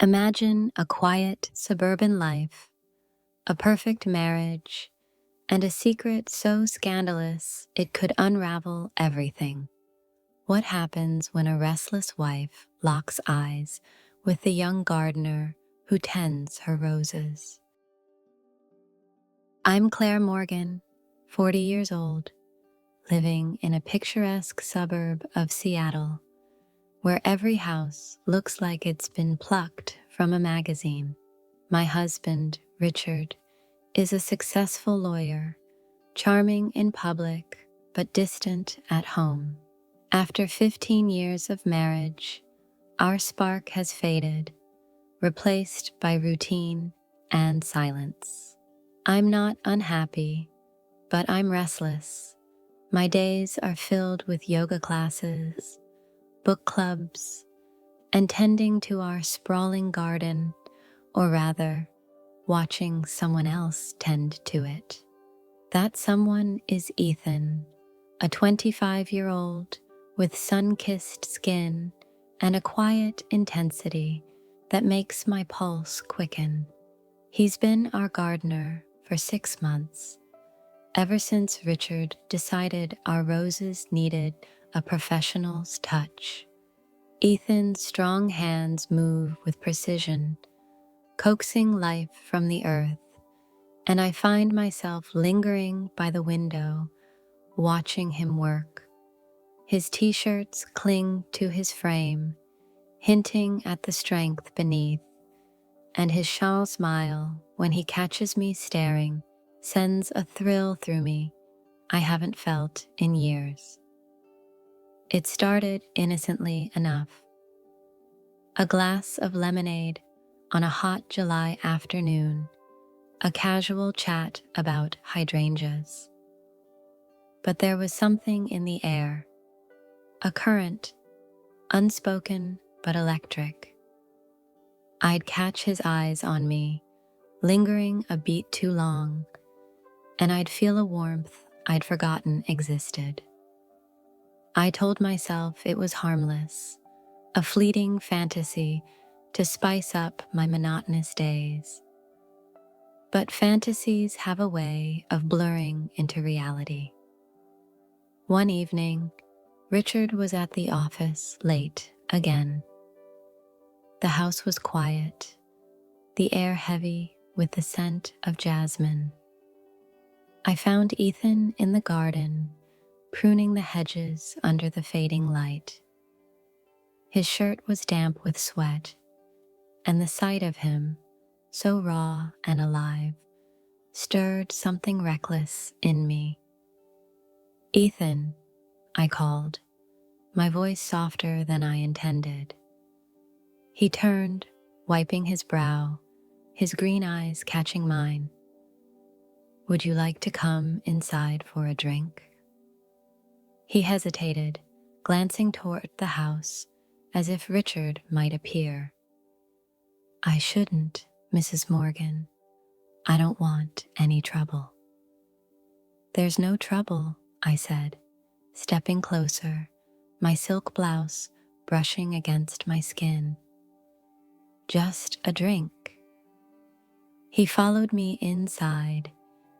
Imagine a quiet suburban life, a perfect marriage, and a secret so scandalous it could unravel everything. What happens when a restless wife locks eyes with the young gardener who tends her roses? I'm Claire Morgan, 40 years old, living in a picturesque suburb of Seattle, where every house looks like it's been plucked from a magazine. My husband, Richard, is a successful lawyer, charming in public but distant at home. After 15 years of marriage, our spark has faded, replaced by routine and silence. I'm not unhappy, but I'm restless. My days are filled with yoga classes, book clubs, and tending to our sprawling garden, or rather, watching someone else tend to it. That someone is Ethan, a 25-year-old with sun-kissed skin and a quiet intensity that makes my pulse quicken. He's been our gardener for 6 months, ever since Richard decided our roses needed a professional's touch. Ethan's strong hands move with precision, coaxing life from the earth, and I find myself lingering by the window, watching him work. His t-shirts cling to his frame, hinting at the strength beneath, and his shy smile, when he catches me staring, sends a thrill through me I haven't felt in years. It started innocently enough. A glass of lemonade on a hot July afternoon, a casual chat about hydrangeas. But there was something in the air, a current, unspoken but electric. I'd catch his eyes on me, lingering a beat too long, and I'd feel a warmth I'd forgotten existed. I told myself it was harmless, a fleeting fantasy to spice up my monotonous days. But fantasies have a way of blurring into reality. One evening, Richard was at the office late again. The house was quiet, the air heavy with the scent of jasmine. I found Ethan in the garden, pruning the hedges under the fading light. His shirt was damp with sweat, and the sight of him, so raw and alive, stirred something reckless in me. "Ethan," I called, my voice softer than I intended. He turned, wiping his brow, his green eyes catching mine. "Would you like to come inside for a drink?" He hesitated, glancing toward the house as if Richard might appear. "I shouldn't, Mrs. Morgan. I don't want any trouble." "There's no trouble," I said, stepping closer, my silk blouse brushing against my skin. "Just a drink." He followed me inside,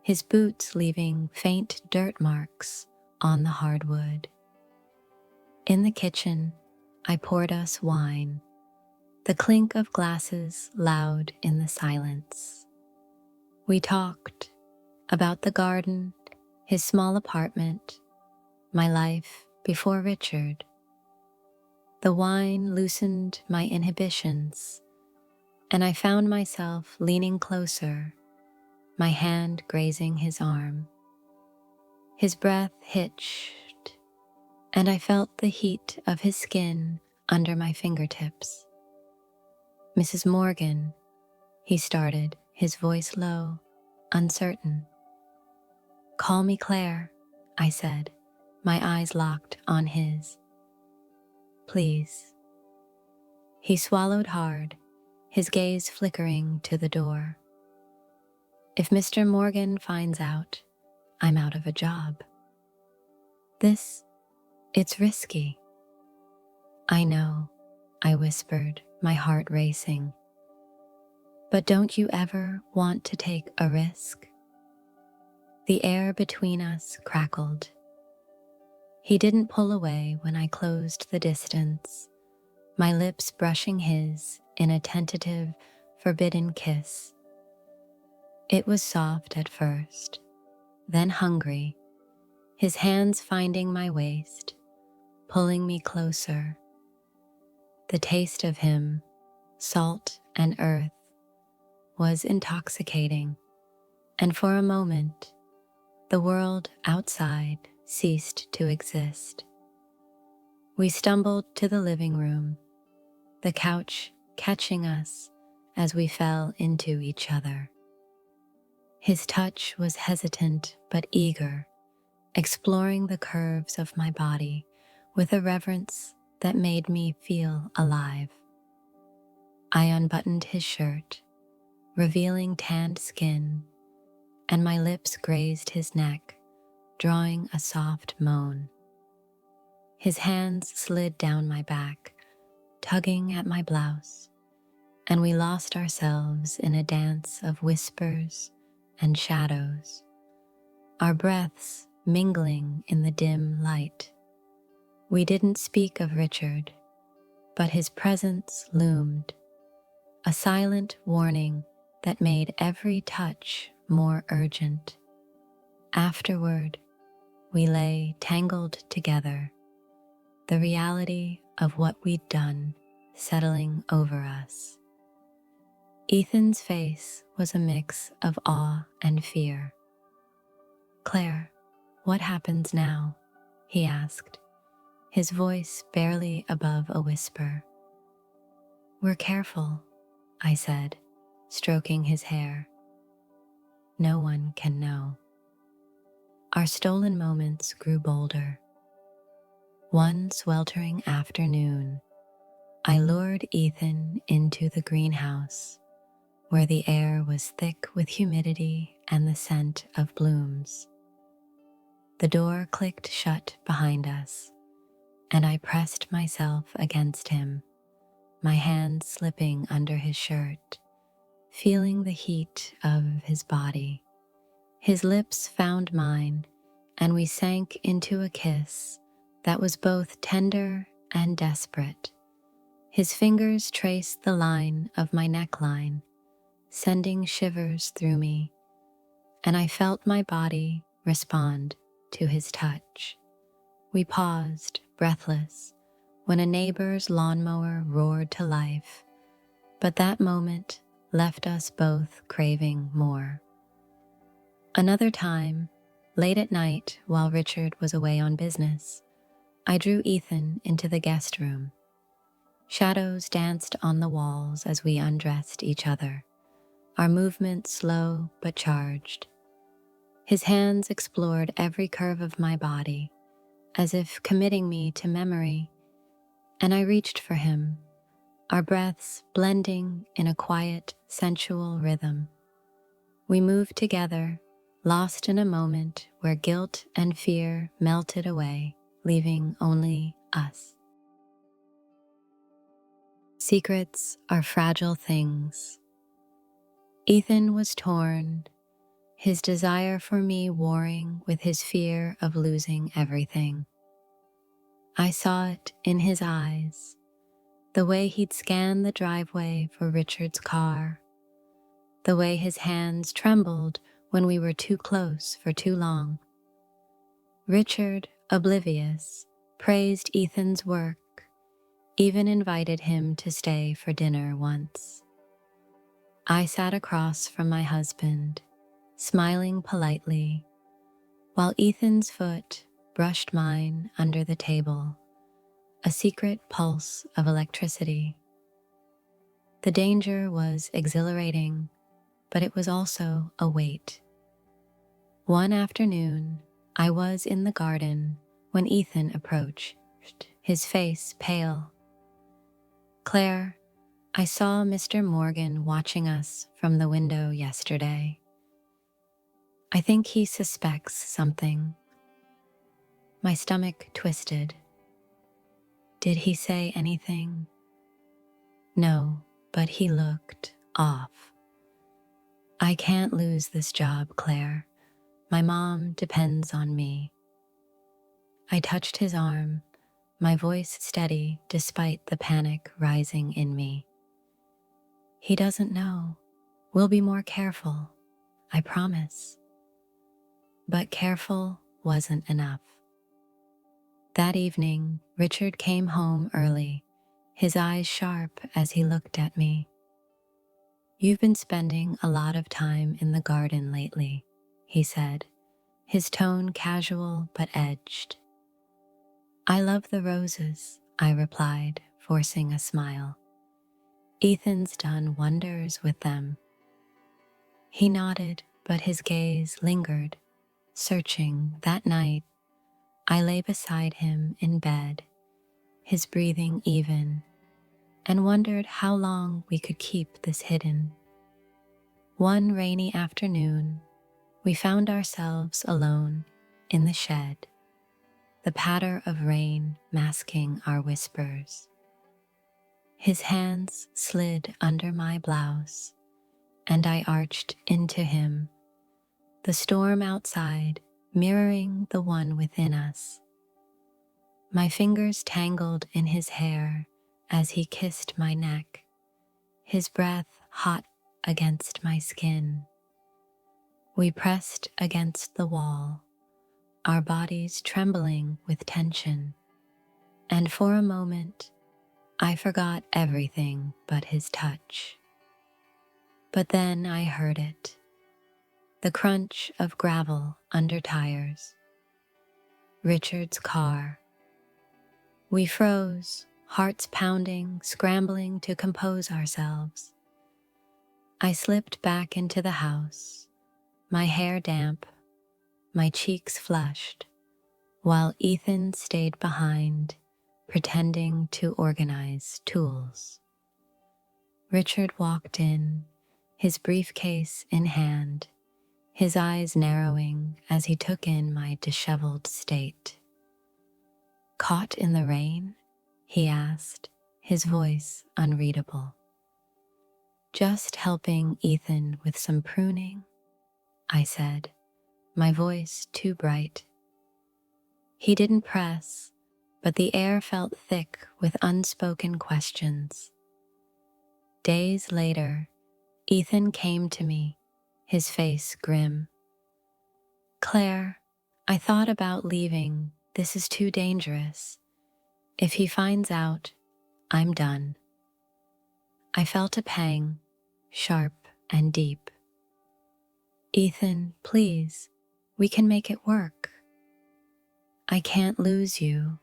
his boots leaving faint dirt marks on the hardwood. In the kitchen, I poured us wine, the clink of glasses loud in the silence. We talked about the garden, his small apartment, my life before Richard. The wine loosened my inhibitions, and I found myself leaning closer, my hand grazing his arm. His breath hitched, and I felt the heat of his skin under my fingertips. "Mrs. Morgan," he started, his voice low, uncertain. "Call me Claire," I said, my eyes locked on his. "Please." He swallowed hard, his gaze flickering to the door. "If Mr. Morgan finds out, I'm out of a job. It's risky." "I know," I whispered, my heart racing. But don't you ever want to take a risk? The air between us crackled. He didn't pull away when I closed the distance, my lips brushing his in a tentative, forbidden kiss. It was soft at first, then hungry, his hands finding my waist, pulling me closer. The taste of him, salt and earth, was intoxicating, and for a moment, the world outside ceased to exist. We stumbled to the living room, the couch catching us as we fell into each other. His touch was hesitant but eager, exploring the curves of my body with a reverence that made me feel alive. I unbuttoned his shirt, revealing tanned skin, and my lips grazed his neck, drawing a soft moan. His hands slid down my back, tugging at my blouse, and we lost ourselves in a dance of whispers and shadows, our breaths mingling in the dim light. We didn't speak of Richard, but his presence loomed, a silent warning that made every touch more urgent. Afterward, we lay tangled together, the reality of what we'd done settling over us. Ethan's face was a mix of awe and fear. "Claire, what happens now?" he asked, his voice barely above a whisper. "We're careful," I said, stroking his hair. "No one can know." Our stolen moments grew bolder. One sweltering afternoon, I lured Ethan into the greenhouse, where the air was thick with humidity and the scent of blooms. The door clicked shut behind us, and I pressed myself against him, my hands slipping under his shirt, feeling the heat of his body. His lips found mine, and we sank into a kiss that was both tender and desperate. His fingers traced the line of my neckline, sending shivers through me, and I felt my body respond to his touch. We paused, breathless, when a neighbor's lawnmower roared to life, but that moment left us both craving more. Another time, late at night while Richard was away on business, I drew Ethan into the guest room. Shadows danced on the walls as we undressed each other, our movements slow but charged. His hands explored every curve of my body, as if committing me to memory, and I reached for him, our breaths blending in a quiet, sensual rhythm. We moved together, lost in a moment where guilt and fear melted away, leaving only us. Secrets are fragile things. Ethan was torn, his desire for me warring with his fear of losing everything. I saw it in his eyes, the way he'd scan the driveway for Richard's car, the way his hands trembled when we were too close for too long. Richard, oblivious, praised Ethan's work, even invited him to stay for dinner once. I sat across from my husband, smiling politely, while Ethan's foot brushed mine under the table, a secret pulse of electricity. The danger was exhilarating, but it was also a weight. One afternoon, I was in the garden when Ethan approached, his face pale. "Claire, I saw Mr. Morgan watching us from the window yesterday. I think he suspects something." My stomach twisted. Did he say anything? No, but he looked off. I can't lose this job, Claire. My mom depends on me. I touched his arm, my voice steady despite the panic rising in me. He doesn't know. We'll be more careful, I promise. But careful wasn't enough. That evening, Richard came home early, his eyes sharp as he looked at me. "You've been spending a lot of time in the garden lately," he said, his tone casual but edged. "I love the roses," I replied, forcing a smile. "Ethan's done wonders with them." He nodded, but his gaze lingered, searching. That night, I lay beside him in bed, his breathing even, and wondered how long we could keep this hidden. One rainy afternoon, we found ourselves alone in the shed, the patter of rain masking our whispers. His hands slid under my blouse, and I arched into him, the storm outside mirroring the one within us. My fingers tangled in his hair as he kissed my neck, his breath hot against my skin. We pressed against the wall, our bodies trembling with tension, and for a moment, I forgot everything but his touch. But then I heard it, the crunch of gravel under tires. Richard's car. We froze, hearts pounding, scrambling to compose ourselves. I slipped back into the house, my hair damp, my cheeks flushed, while Ethan stayed behind, pretending to organize tools. Richard walked in, his briefcase in hand, his eyes narrowing as he took in my disheveled state. "Caught in the rain?" he asked, his voice unreadable. "Just helping Ethan with some pruning," I said, my voice too bright. He didn't press, but the air felt thick with unspoken questions. Days later, Ethan came to me, his face grim. "Claire, I thought about leaving. This is too dangerous. If he finds out, I'm done." I felt a pang, sharp and deep. "Ethan, please, we can make it work. I can't lose you."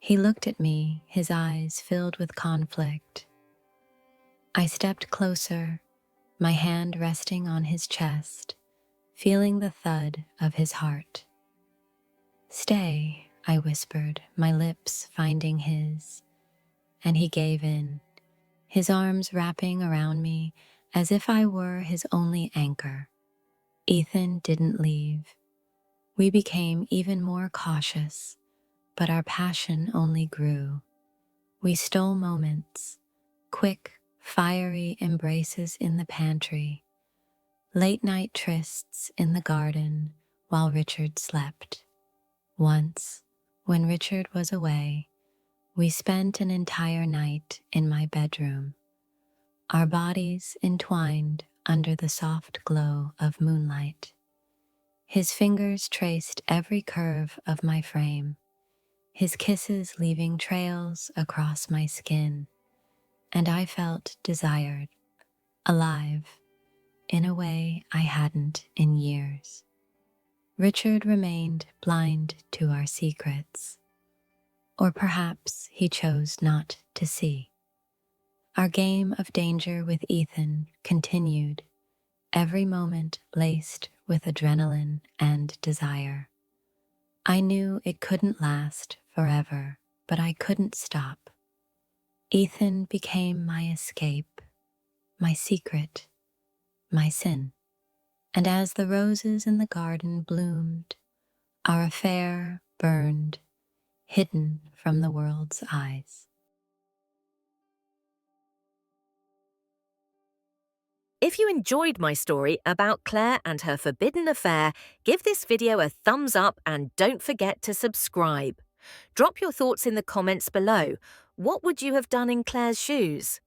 He looked at me, his eyes filled with conflict. I stepped closer, my hand resting on his chest, feeling the thud of his heart. "Stay," I whispered, my lips finding his, and he gave in, his arms wrapping around me as if I were his only anchor. Ethan didn't leave. We became even more cautious, but our passion only grew. We stole moments, quick, fiery embraces in the pantry, late night trysts in the garden while Richard slept. Once, when Richard was away, we spent an entire night in my bedroom, our bodies entwined under the soft glow of moonlight. His fingers traced every curve of my frame, his kisses leaving trails across my skin, and I felt desired, alive, in a way I hadn't in years. Richard remained blind to our secrets, or perhaps he chose not to see. Our game of danger with Ethan continued, every moment laced with adrenaline and desire. I knew it couldn't last forever, but I couldn't stop. Ethan became my escape, my secret, my sin. And as the roses in the garden bloomed, our affair burned, hidden from the world's eyes. If you enjoyed my story about Claire and her forbidden affair, give this video a thumbs up and don't forget to subscribe. Drop your thoughts in the comments below. What would you have done in Claire's shoes?